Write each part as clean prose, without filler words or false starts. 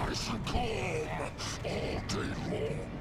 nice and calm all day long.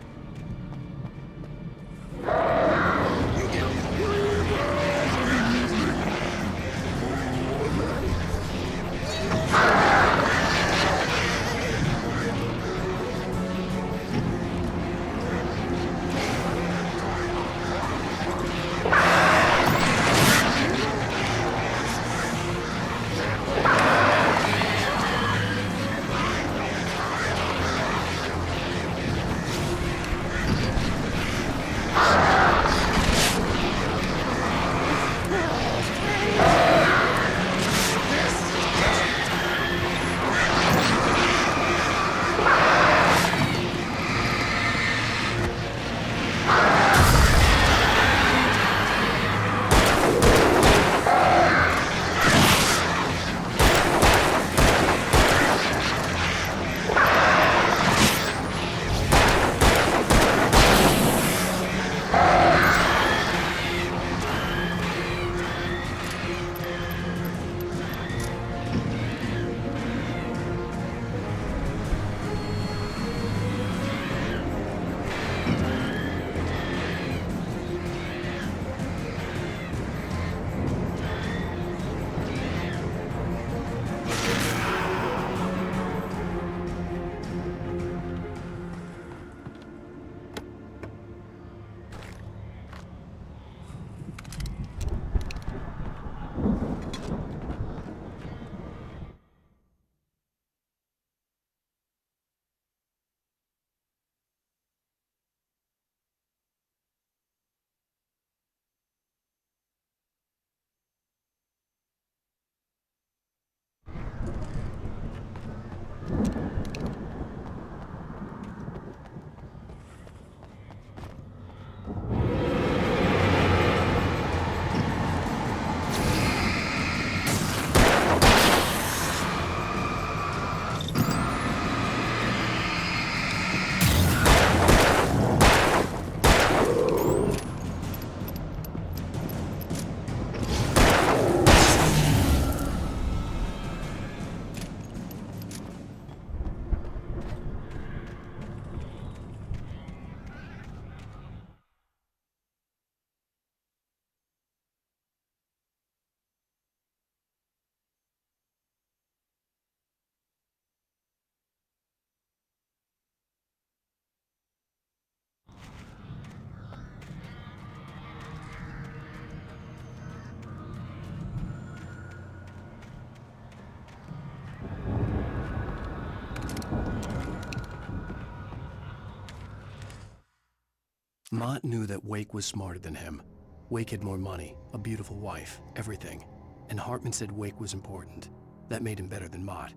Mott knew that Wake was smarter than him. Wake had more money, a beautiful wife, everything. And Hartman said Wake was important. That made him better than Mott.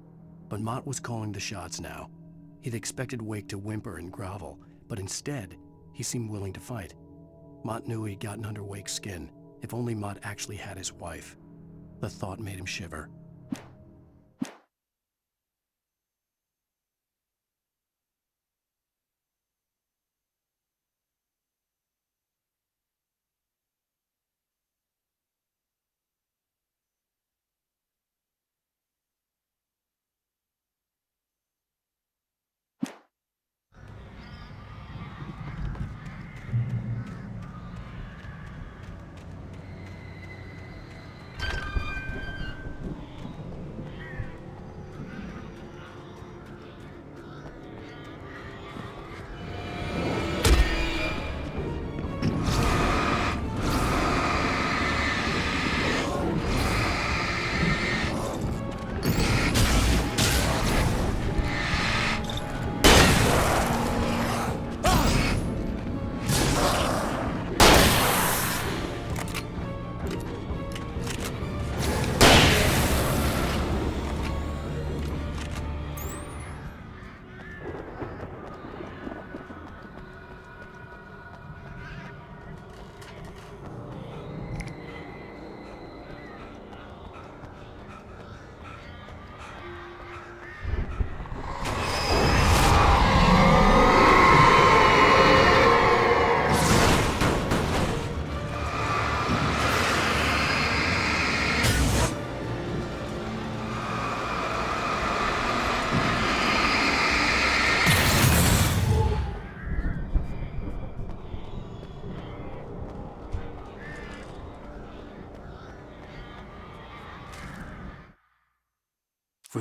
But Mott was calling the shots now. He'd expected Wake to whimper and grovel, but instead, he seemed willing to fight. Mott knew he'd gotten under Wake's skin. If only Mott actually had his wife. The thought made him shiver.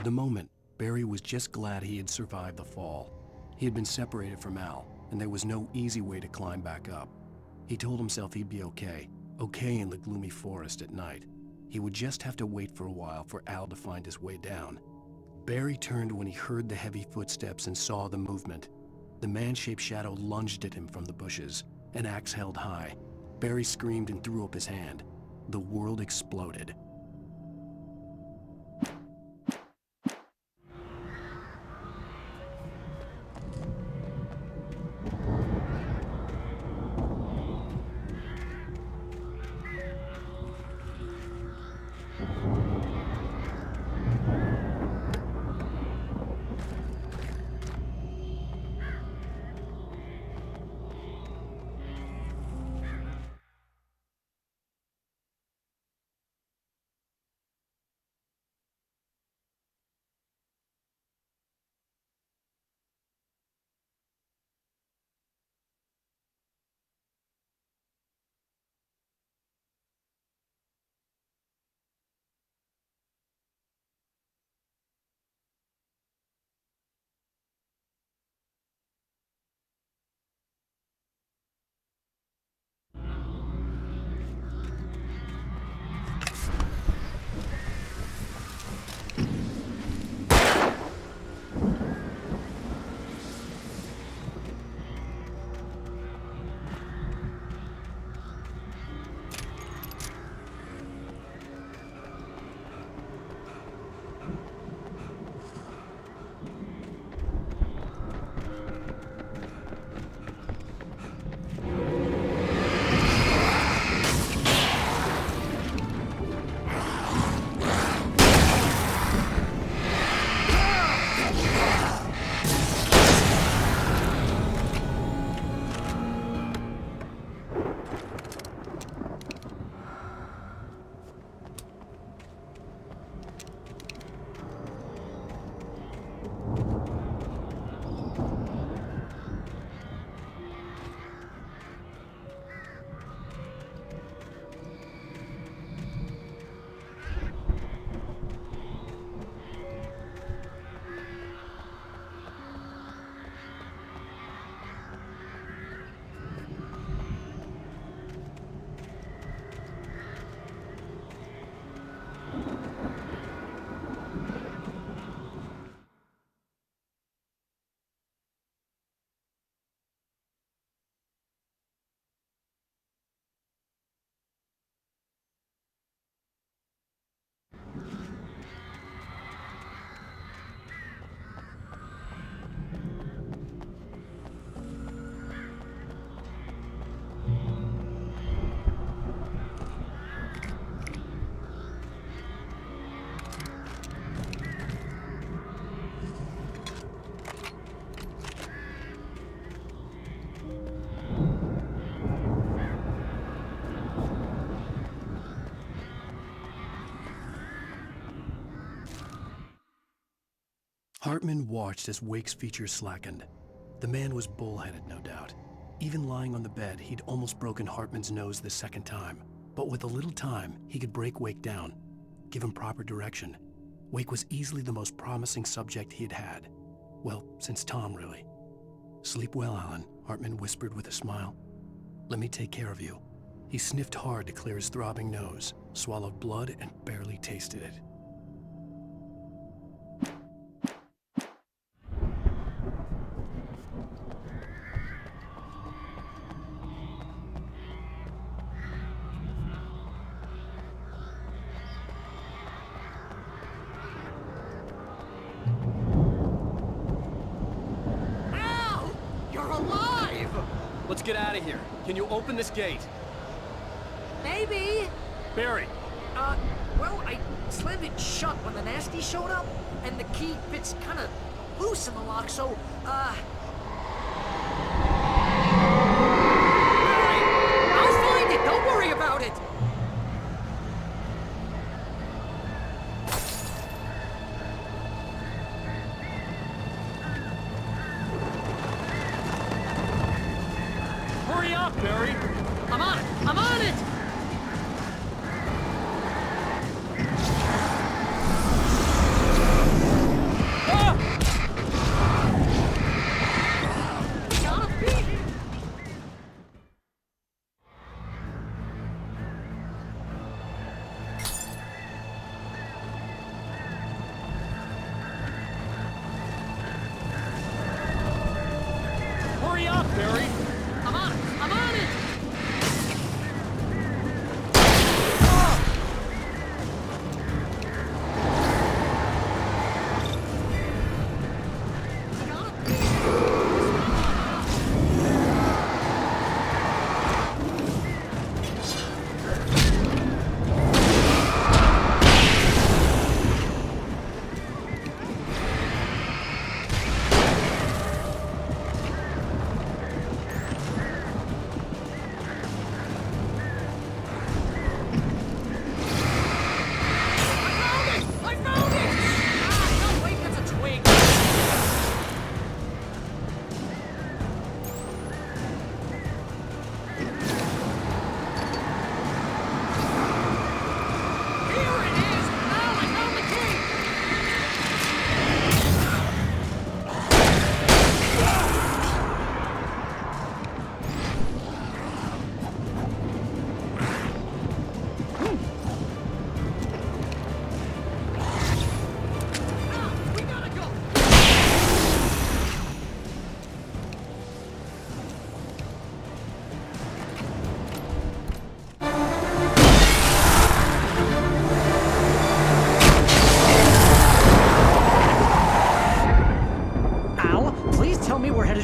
For the moment, Barry was just glad he had survived the fall. He had been separated from Al, and there was no easy way to climb back up. He told himself he'd be okay in the gloomy forest at night. He would just have to wait for a while for Al to find his way down. Barry turned when he heard the heavy footsteps and saw the movement. The man-shaped shadow lunged at him from the bushes, an axe held high. Barry screamed and threw up his hand. The world exploded. Hartman watched as Wake's features slackened. The man was bullheaded, no doubt. Even lying on the bed, he'd almost broken Hartman's nose the second time. But with a little time, he could break Wake down, give him proper direction. Wake was easily the most promising subject he had had. Well, since Tom, really. "Sleep well, Alan," Hartman whispered with a smile. "Let me take care of you." He sniffed hard to clear his throbbing nose, swallowed blood, and barely tasted it. Let's get out of here. Can you open this gate? Maybe. Barry! Well, I slammed it shut when the nasty showed up, and the key fits kinda loose in the lock, so, Alright, I'll find it! Don't worry about it! Hurry up, Barry! I'm on it! I'm on it! Hurry up, Barry! I'm on it! I'm on it!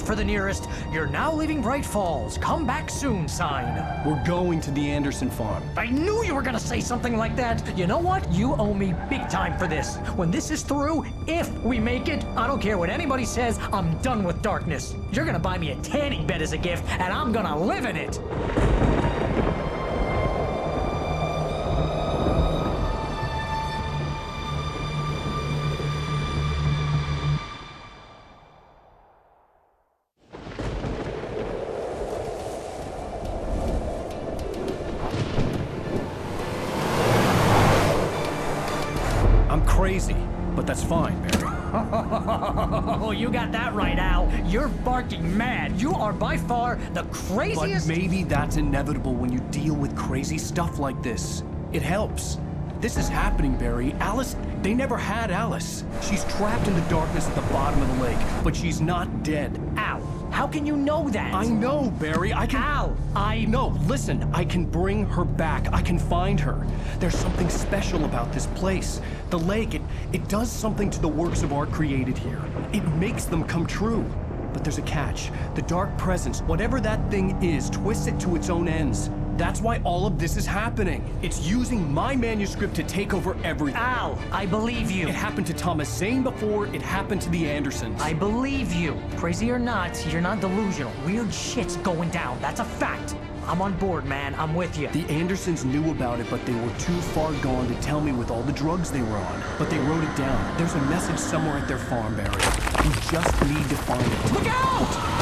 For the nearest, "You're now leaving Bright Falls. Come back soon" sign. We're going to the Anderson farm. I knew you were gonna say something like that. You know what? You owe me big time for this. When this is through, if we make it, I don't care what anybody says, I'm done with darkness. You're gonna buy me a tanning bed as a gift, and I'm gonna live in it. Crazy, but that's fine, Barry. Oh, you got that right, Al. You're barking mad. You are by far the craziest... But maybe that's inevitable when you deal with crazy stuff like this. It helps. This is happening, Barry. Alice, they never had Alice. She's trapped in the darkness at the bottom of the lake, but she's not dead. Al, how can you know that? I know, Barry. I can... Al, No, listen. I can bring her back. I can find her. There's something special about this place. The lake, it does something to the works of art created here. It makes them come true. But there's a catch. The dark presence, whatever that thing is, twists it to its own ends. That's why all of this is happening. It's using my manuscript to take over everything. Al, I believe you. It happened to Thomas Zane before, it happened to the Andersons. I believe you. Crazy or not, you're not delusional. Weird shit's going down. That's a fact. I'm on board, man. I'm with you. The Andersons knew about it, but they were too far gone to tell me with all the drugs they were on. But they wrote it down. There's a message somewhere at their farm, Barry. We just need to find it. Look out!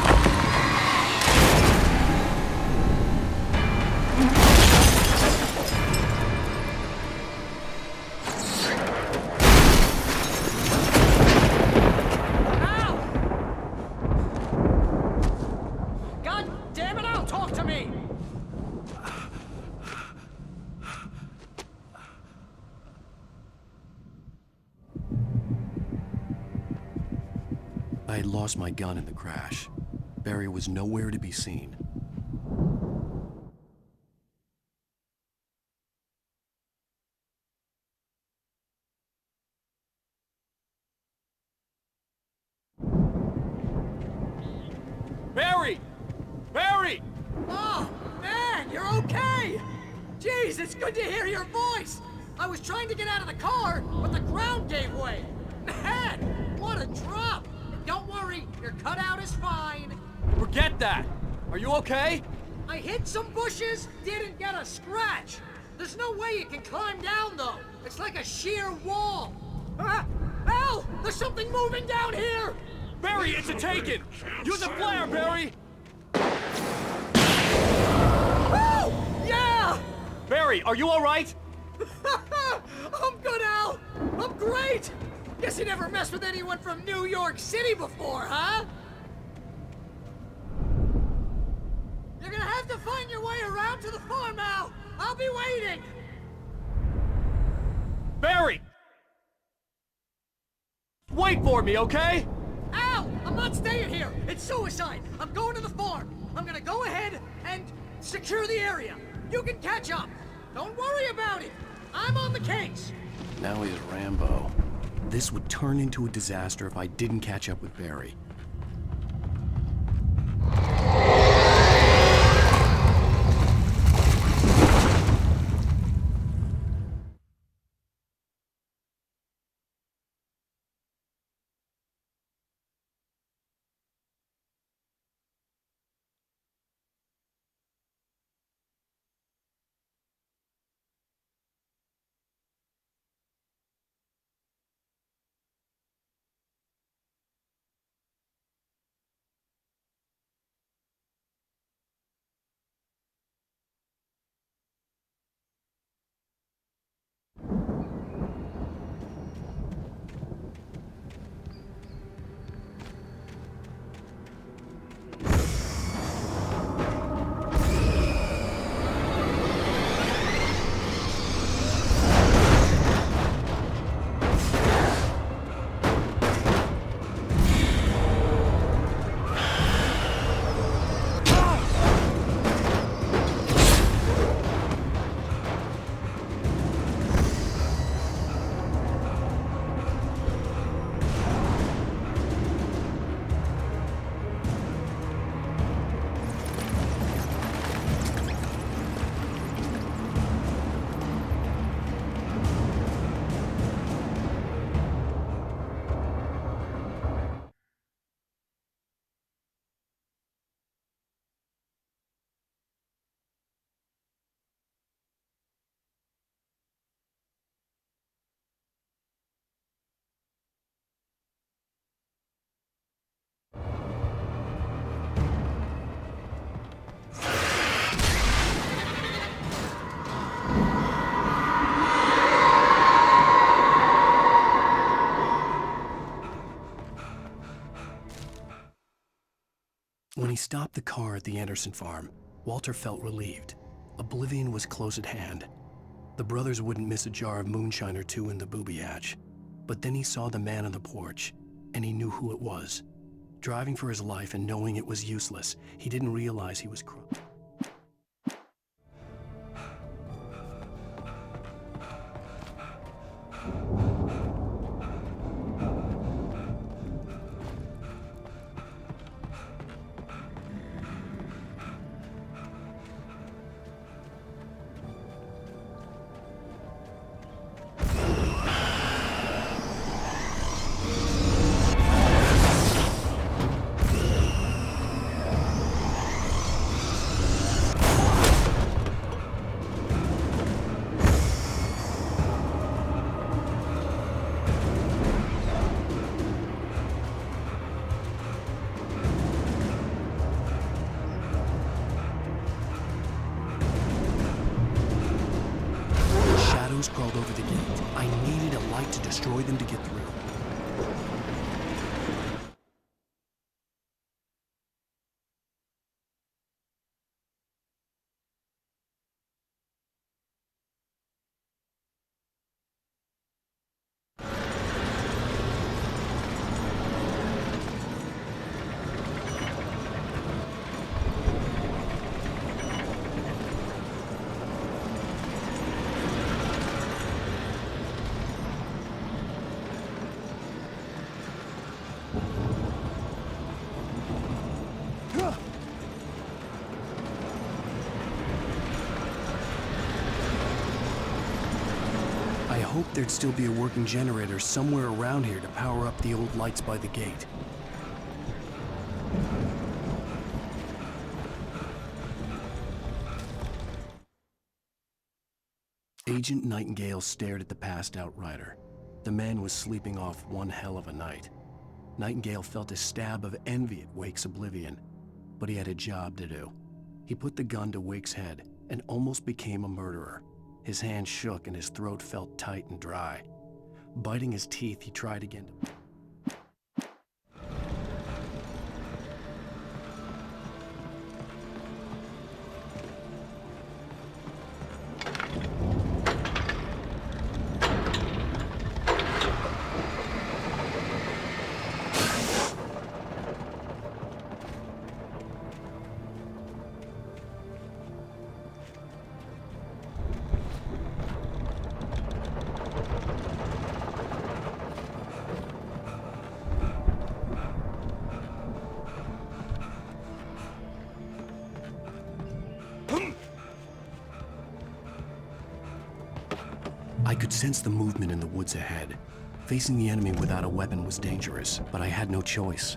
I had lost my gun in the crash. Barry was nowhere to be seen. Barry! Barry! Oh, man, you're okay! Jeez, it's good to hear your voice! I was trying to get out of the car, but the ground gave way. Man, what a drop! Don't worry, your cutout is fine. Forget that! Are you okay? I hit some bushes, didn't get a scratch. There's no way you can climb down, though. It's like a sheer wall. Al! There's something moving down here! Barry, it's a taken! Use a flare, Barry! Oh! Yeah! Barry, are you alright? I'm good, Al! I'm great! Guess you never messed with anyone from New York City before, huh? You're gonna have to find your way around to the farm, Al! I'll be waiting! Barry! Wait for me, okay? Al! I'm not staying here! It's suicide! I'm going to the farm! I'm gonna go ahead and secure the area! You can catch up! Don't worry about it! I'm on the case! Now he's Rambo. This would turn into a disaster if I didn't catch up with Barry. When he stopped the car at the Anderson farm, Walter felt relieved. Oblivion was close at hand. The brothers wouldn't miss a jar of moonshine or two in the booby hatch. But then he saw the man on the porch, and he knew who it was. Driving for his life and knowing it was useless, he didn't realize he was crooked. Crawled over the gate. I needed a light to destroy them to get through. I hoped there'd still be a working generator somewhere around here to power up the old lights by the gate. Agent Nightingale stared at the passed-out rider. The man was sleeping off one hell of a night. Nightingale felt a stab of envy at Wake's oblivion, but he had a job to do. He put the gun to Wake's head and almost became a murderer. His hand shook and his throat felt tight and dry. Biting his teeth, he tried again to... I could sense the movement in the woods ahead. Facing the enemy without a weapon was dangerous, but I had no choice.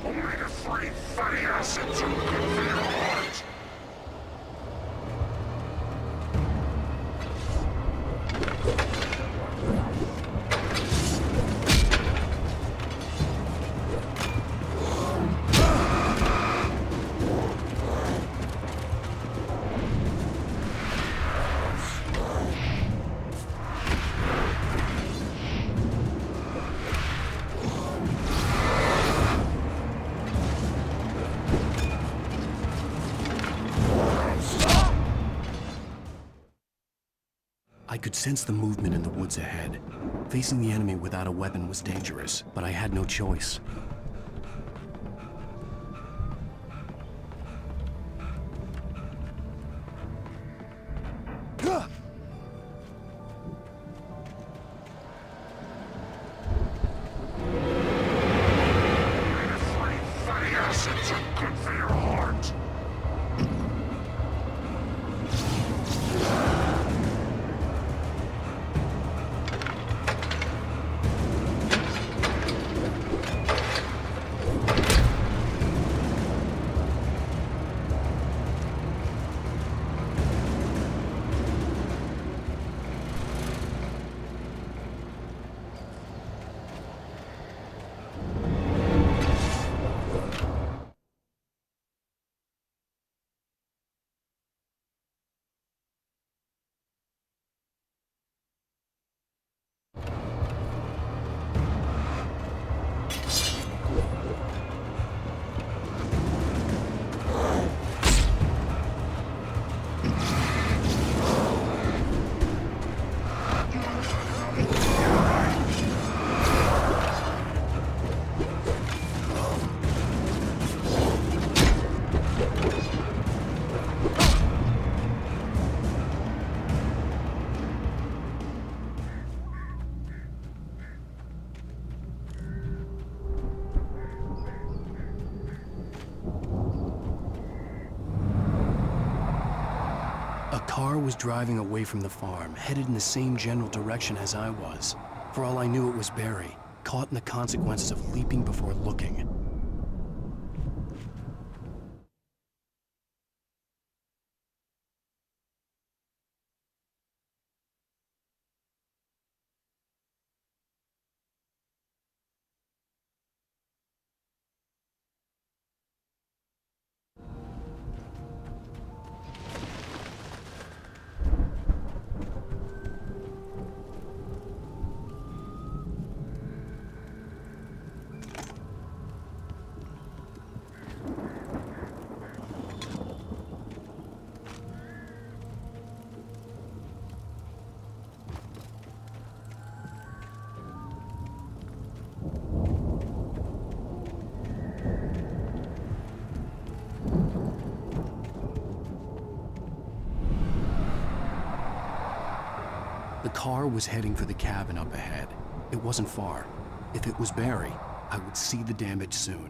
Only the three fatty acids are good for your heart. I could sense the movement in the woods ahead. Facing the enemy without a weapon was dangerous, but I had no choice. Only the three fatty acids are good for your heart. A car was driving away from the farm, headed in the same general direction as I was. For all I knew, it was Barry, caught in the consequences of leaping before looking. The car was heading for the cabin up ahead. It wasn't far. If it was Barry, I would see the damage soon.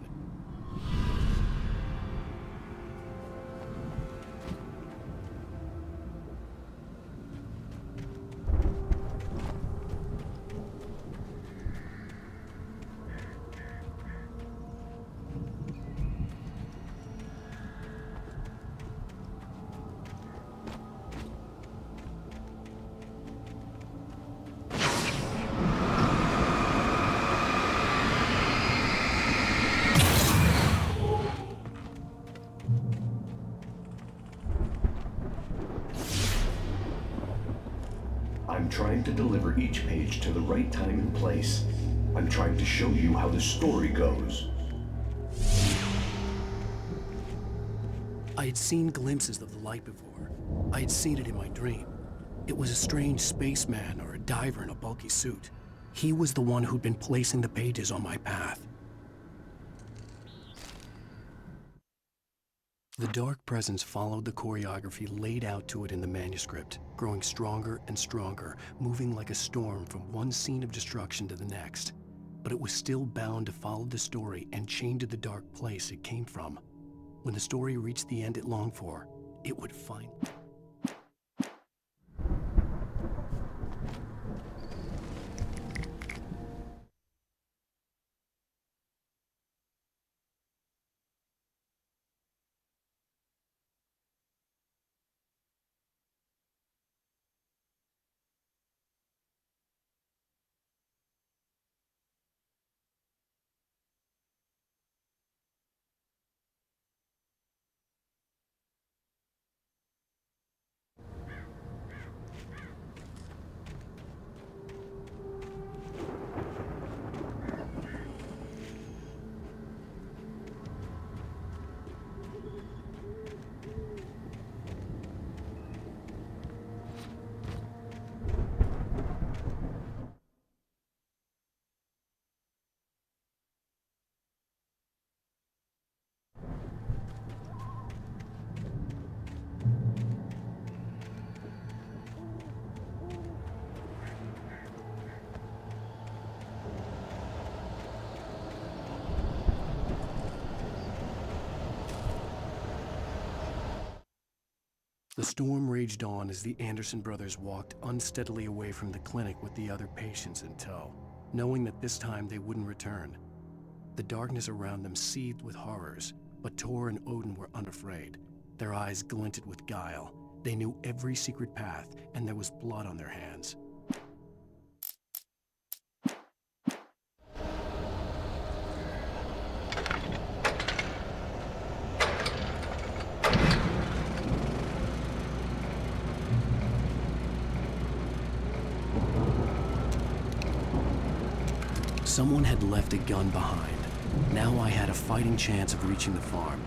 I'm trying to deliver each page to the right time and place. I'm trying to show you how the story goes. I had seen glimpses of the light before. I had seen it in my dream. It was a strange spaceman or a diver in a bulky suit. He was the one who'd been placing the pages on my path. The dark presence followed the choreography laid out to it in the manuscript, growing stronger and stronger, moving like a storm from one scene of destruction to the next. But it was still bound to follow the story and chained to the dark place it came from. When the story reached the end it longed for, it would find... The storm raged on as the Anderson brothers walked unsteadily away from the clinic with the other patients in tow, knowing that this time they wouldn't return. The darkness around them seethed with horrors, but Tor and Odin were unafraid. Their eyes glinted with guile. They knew every secret path, and there was blood on their hands. Someone had left a gun behind. Now I had a fighting chance of reaching the farm,